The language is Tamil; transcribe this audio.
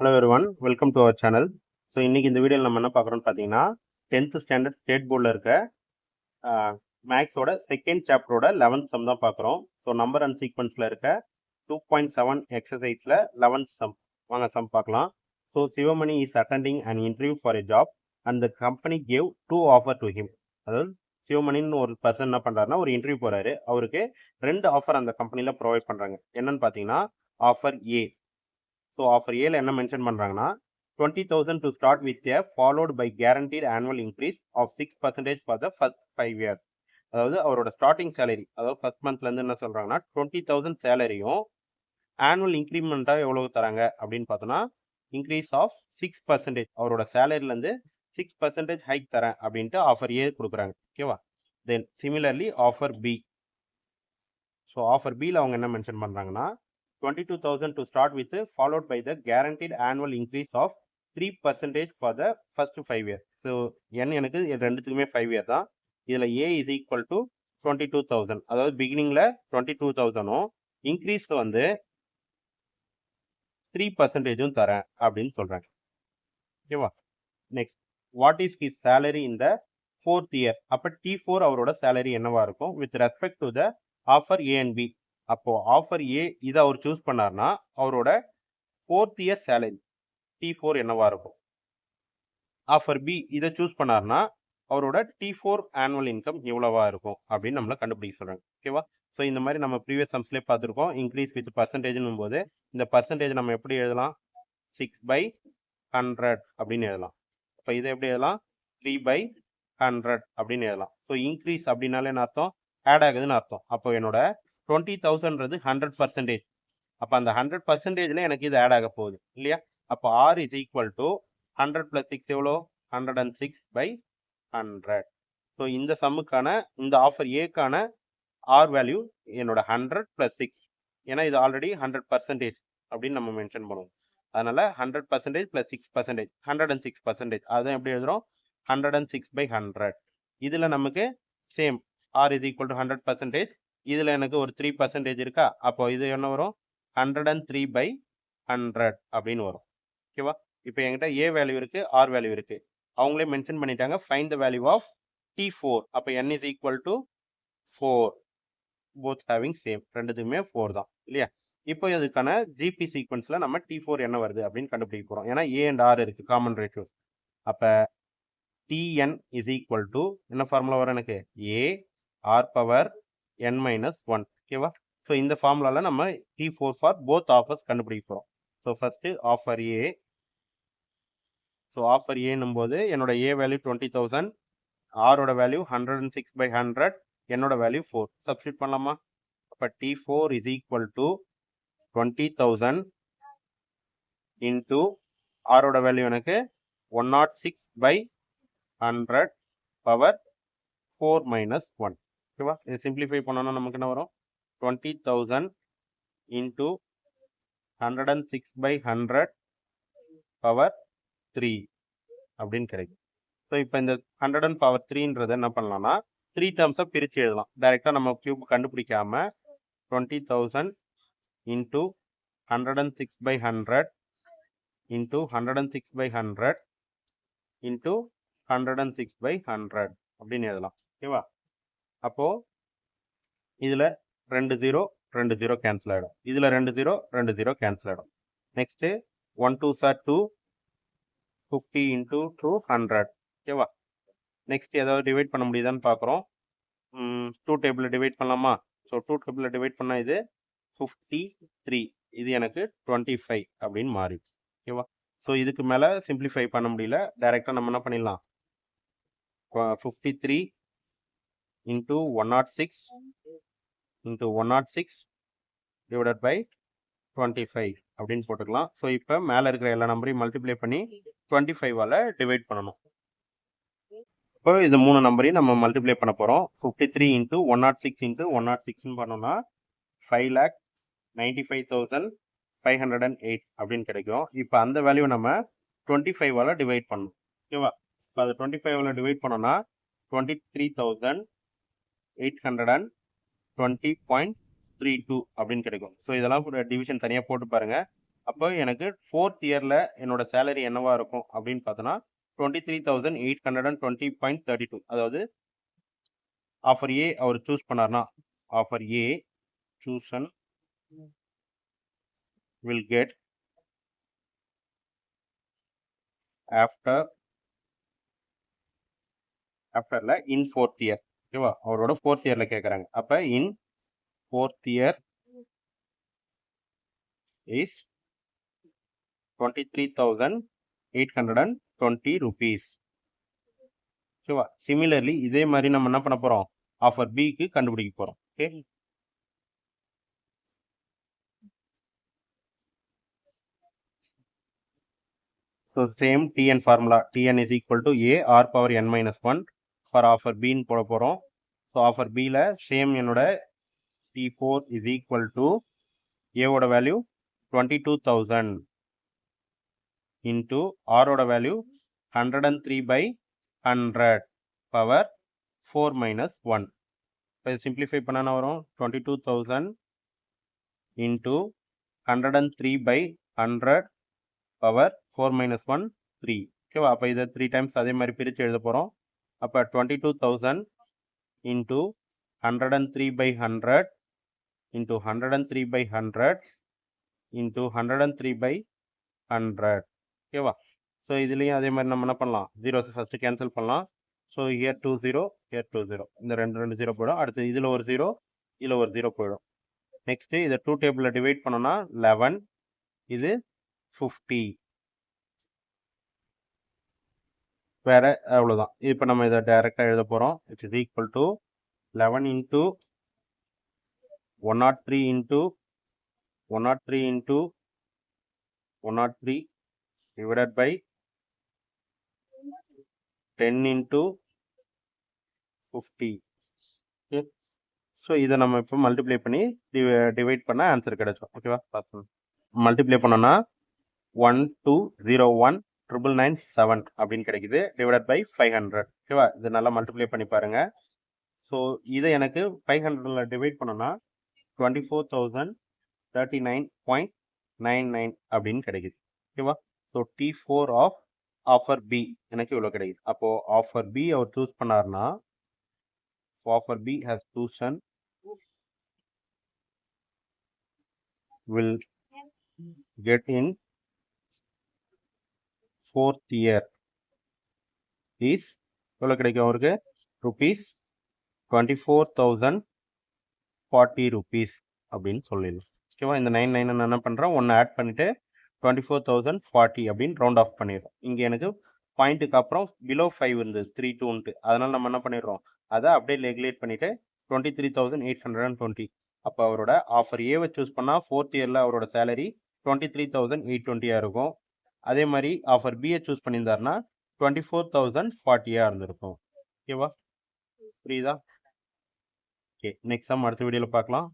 Hello everyone, welcome to our channel. So இன்றைக்கி இந்த வீடியோவில் நம்ம என்ன பார்க்குறோம்னு பார்த்தீங்கன்னா 10th ஸ்டாண்டர்ட் ஸ்டேட் போர்டில் இருக்க மேக்ஸோட செகண்ட் சாப்டரோட 11th சம் தான் பார்க்குறோம். ஸோ நம்பர் அண்ட் சீக்வன்ஸில் இருக்க 2.7 எக்ஸசைஸில் 11th சம். வாங்க சம் பார்க்கலாம். So Sivamani is attending an interview for a job and the company gave 2 offer to him. அதாவது சிவமணின்னு ஒரு பர்சன் என்ன பண்ணுறாருன்னா ஒரு இன்டர்வியூ போகிறாரு. அவருக்கு 2 ஆஃபர் அந்த கம்பெனியில் ப்ரொவைட் பண்ணுறாங்க. என்னன்னு பார்த்தீங்கன்னா ஆஃபர் ஏ. ஸோ ஆஃபர் ஏல என்ன மென்ஷன் பண்ணுறாங்கன்னா 20,000 to start with a followed by guaranteed annual increase of 6% for the first 5 years. அதாவது அவரோட ஸ்டார்டிங் சேலரி, அதாவது ஃபர்ஸ்ட் மந்த்லேருந்து என்ன சொல்கிறாங்கன்னா 20,000 சேலரியும் ஆனுவல் இன்க்ரிமெண்ட்டாக எவ்வளோ தராங்க அப்படின்னு பார்த்தோன்னா இன்க்ரீஸ் ஆஃப் 6%. அவரோட சேலரிலேருந்து 6% ஹைக் தரேன் அப்படின்ட்டு ஆஃபர் ஏ கொடுக்குறாங்க. ஓகேவா? Then similarly offer B. So offer பியில் அவங்க என்ன மென்ஷன் பண்ணுறாங்கன்னா 22,000 to start with, followed by the guaranteed annual increase of 3% for the first 5 years. So n எனக்கு ரெண்டுத்துக்குமே 5 year தான். இதில் a is equal to 22,000. அதாவது பிகினிங்கில் 22,000ம் இன்க்ரீஸ் வந்து 3%ம் தரேன் அப்படின்னு சொல்கிறாங்க. ஓகேவா? Next, what is his salary in the 4th year. அப்போ T4 அவரோட சேலரி என்னவா இருக்கும் with respect to the offer A and B. அப்போ ஆஃபர் ஏ இதை அவர் சூஸ் பண்ணார்னா அவரோட 4th இயர் சேலரி T4 என்னவா இருக்கும். ஆஃபர் பி இதை சூஸ் பண்ணார்னா அவரோட T4 ஆனுவல் இன்கம் எவ்வளவா இருக்கும் அப்படின்னு நம்மளை கண்டுபிடிக்க சொல்றாங்க. ஓகேவா? ஸோ இந்த மாதிரி நம்ம ப்ரீவியஸ் சம்ஸ்லேயே பார்த்துருக்கோம். இன்க்ரீஸ் வித் பர்சன்டேஜ்னும் போது இந்த பர்சன்டேஜ் நம்ம எப்படி எழுதலாம்? 6/100 அப்படின்னு எழுதலாம். இப்போ இதை எப்படி எழுதலாம்? 3/100 அப்படின்னு எழுதலாம். ஸோ இன்க்ரீஸ் அப்படின்னாலே என்ன அர்த்தம்? ஆட் ஆகுதுன்னு அர்த்தம். அப்போ என்னோட 20,000ன்றது 100%. அப்போ அந்த 100%ல எனக்கு இது ஆட் ஆக போகுது இல்லையா? அப்போ R is equal to 100 plus 6 எவ்வளோ? 106/100. ஸோ இந்த சம்முக்கான இந்த ஆஃபர் ஏக்கான R வேல்யூ என்னோட 100 plus 6. ஏன்னா இது ஆல்ரெடி 100% அப்படின்னு நம்ம மென்ஷன் பண்ணுவோம். அதனால 100% plus 6%, 106%. அதான் எப்படி எழுதுறோம்? 106/100. இதில் நமக்கு same R is equal to 100%. இதில் எனக்கு ஒரு 3% இருக்கா? அப்போ இது என்ன வரும்? 103/100 அப்படின்னு வரும். ஓகேவா? இப்போ என்கிட்ட ஏ வேல்யூ இருக்கு, ஆர் வேல்யூ இருக்கு. அவங்களே மென்ஷன் பண்ணிட்டாங்க find the value of T4. அப்போ n is equal to 4. Both having same, ரெண்டுத்துக்குமே 4 தான் இல்லையா? இப்போ இதுக்கான ஜிபி சீக்வன்ஸில் நம்ம T4 என்ன வருது அப்படின்னு கண்டுபிடிக்க போகிறோம். ஏன்னா ஏ அண்ட் ஆர் இருக்கு, காமன் ரேஷியோ. அப்போ Tn is equal to என்ன ஃபார்முலா வரும் எனக்கு? A R power n minus 1. ஓகேவா? ஸோ இந்த ஃபார்முலாவில் நம்ம T4 ஃபார் போத் ஆஃபர்ஸ் கண்டுபிடிக்க போகிறோம். ஸோ ஃபஸ்ட்டு ஆஃபர் ஏ. ஸோ ஆஃபர் ஏன்னும் போது என்னோட ஏ வேல்யூ 20,000, ஆரோட வேல்யூ 106/100, என்னோட வேல்யூ 4. சப்ஸ்டியூட் பண்ணலாமா? அப்போ T4 is equal to 20,000 into ஆரோட வேல்யூ எனக்கு 106/100 பவர் 4 minus 1. ஓகேவா? இது சிம்பிளிஃபை பண்ணோன்னா நமக்கு என்ன வரும்? 20,000 இன்டூ 106/100 பவர் 3 அப்படின்னு கிடைக்கும். ஸோ இப்போ இந்த 100 பவர் 3ன்றதை என்ன பண்ணலாம்னா 3 டேர்ம்ஸை பிரித்து எழுதலாம். டைரெக்டாக நம்ம கியூப் கண்டுபிடிக்காம 20,000 இன்டூ 106/100 இன்டூ 106/100 இன்டூ 106/100 அப்படின்னு எழுதலாம். ஓகேவா? அப்போது இதில் 2 0 கேன்சல் ஆகிடும். இதில் 2 0 கேன்சல் ஆகிடும். Next 1 2s are 2, 50 into 200. ஓகேவா? நெக்ஸ்ட் ஏதாவது டிவைட் பண்ண முடியுதான்னு பார்க்குறோம். 2 டேபிளில் டிவைட் பண்ணலாமா? ஸோ 2 டேபிளில் டிவைட் பண்ணால் இது 53, இது எனக்கு 25 அப்படின்னு மாறிடும். ஓகேவா? ஸோ இதுக்கு மேலே சிம்பிளிஃபை பண்ண முடியல. டைரெக்டாக நம்ம என்ன பண்ணிடலாம்? 53 இன்டூ 106 இன்டூ 106 டிவைடட் பை 25 அப்படின்னு போட்டுக்கலாம். ஸோ இப்போ மேலே இருக்கிற எல்லா நம்பரையும் மல்டிப்ளை பண்ணி 25ஆல் டிவைட் பண்ணணும். இப்போ இது 3 நம்பரையும் நம்ம மல்டிப்ளை பண்ண போகிறோம். 53 இன்டூ 106 இன்டூ 106ன்னு பண்ணோம்னா 5,95,508 அப்படின்னு கிடைக்கும். இப்போ அந்த வேல்யூ நம்ம 25ஆல் டிவைட் பண்ணணும். ஓகேவா? இப்போ அது 25ஆல் டிவைட் பண்ணோம்னா 23,820.32 அப்படின்னு கிடைக்கும். ஸோ இதெல்லாம் டிவிஷன் தனியாக போட்டு பாருங்கள். அப்போ எனக்கு 4th இயரில் என்னோட சேலரி என்னவா இருக்கும் அப்படின்னு பார்த்தோன்னா 23,820.32. அதாவது ஆஃபர் ஏ அவர் சூஸ் பண்ணார்னா ஆஃபர் ஏ சூசன் will get ஆஃப்டர்ல இன் 4th இயர். ஓகேவா, அவரோட 4th இயர்ல கேட்குறாங்க. அப்போ in 4th year is 23,820 rupees. ஓகேவா, சிமிலர்லி இதே மாதிரி நம்ம என்ன பண்ண போகிறோம், ஆஃபர் பிக்கு கண்டுபிடிக்க போகிறோம். Okay, so same TN formula, TN is equal to A R power n minus 1 for offer பின்னு போட போகிறோம். ஸோ ஆஃபர் பியில் சேம் என்னோட C4 இஸ் ஈக்குவல் டு ஏவோட வேல்யூ 22,000 இன்ட்டு ஆரோட வேல்யூ 103/100 பவர் 4 மைனஸ் 1. இப்போ சிம்பிளிஃபை பண்ணால் வரும் 22,000 இன்ட்டு 103/100 பவர் 4 மைனஸ் 1 3. ஓகேவா, அப்போ இதை 3 டைம்ஸ் அதே மாதிரி பிரித்து எழுத போகிறோம். அப்போ 22,000 இன்ட்டு 103/100 இன்ட்டு 103/100 இன்ட்டு 103/100. ஓகேவா, ஸோ இதுலேயும் அதே மாதிரி நம்ம என்ன பண்ணலாம், ஜீரோஸ் ஃபஸ்ட்டு கேன்சல் பண்ணலாம். ஸோ ஹியர் 2 0, ஹியர் 2 0, இந்த ரெண்டு 0 போயிடும். அடுத்து இதில் ஒரு 0, இதில் ஒரு 0 போயிடும். நெக்ஸ்ட்டு இதை 2 டேபிளில் டிவைட் பண்ணோன்னா 11, இது 50. வேறு அவ்வளோதான். இப்போ நம்ம இதை டைரெக்டாக எழுத போகிறோம். It's is equal to 11 into 103 into 103 into 103 divided by 10 into 50. Okay, so இதை நம்ம இப்போ மல்டிப்ளை பண்ணி டிவைட் பண்ண ஆன்சர் கிடைச்சோம். ஓகேவா, மல்டிப்ளை பண்ணோன்னா 1201,997 அப்படின்னு கிடைக்குது, டிவைடட் பை 500. ஓகேவா, இது நல்லா மல்டிப்ளை பண்ணி பாருங்க. ஸோ இதை எனக்கு 500ல் டிவைட் பண்ணோன்னா 24,039.99 அப்படின்னு கிடைக்குது. ஓகேவா, so T4 of offer B எனக்கு இவ்வளோ கிடைக்குது. அப்போது ஆஃபர் பி அவர் சூஸ் பண்ணார்னா offer B has chosen will get in 4th year is எவ்வளோ கிடைக்கும் அவருக்கு, ₹24,040 அப்படின்னு சொல்லிடலாம். ஓகேவா, இந்த 99 நான் என்ன பண்ணுறேன், ஒன்று ஆட் பண்ணிவிட்டு 24,040 அப்படின்னு ரவுண்ட் ஆஃப் பண்ணிடுறோம். இங்கே எனக்கு பாயிண்ட்டுக்கு அப்புறம் பிலோ 5 இருந்தது 3 2ன்ட்டு, அதனால் நம்ம என்ன பண்ணிடுறோம், அதை அப்படியே ரெகுலேட் பண்ணிவிட்டு 23,820. அப்போ அவரோட ஆஃபர் ஏவை சூஸ் பண்ணால் 4th இயரில் அவரோட சேலரி 23,820 இருக்கும். அதே மாதிரி ஆஃபர் பியை சூஸ் பண்ணியிருந்தாருன்னா 24,040 இருந்திருக்கும். ஓகேவா, புரியுதா? ஓகே, நெக்ஸ்ட் சம் அடுத்த வீடியோவில் பார்க்கலாம்.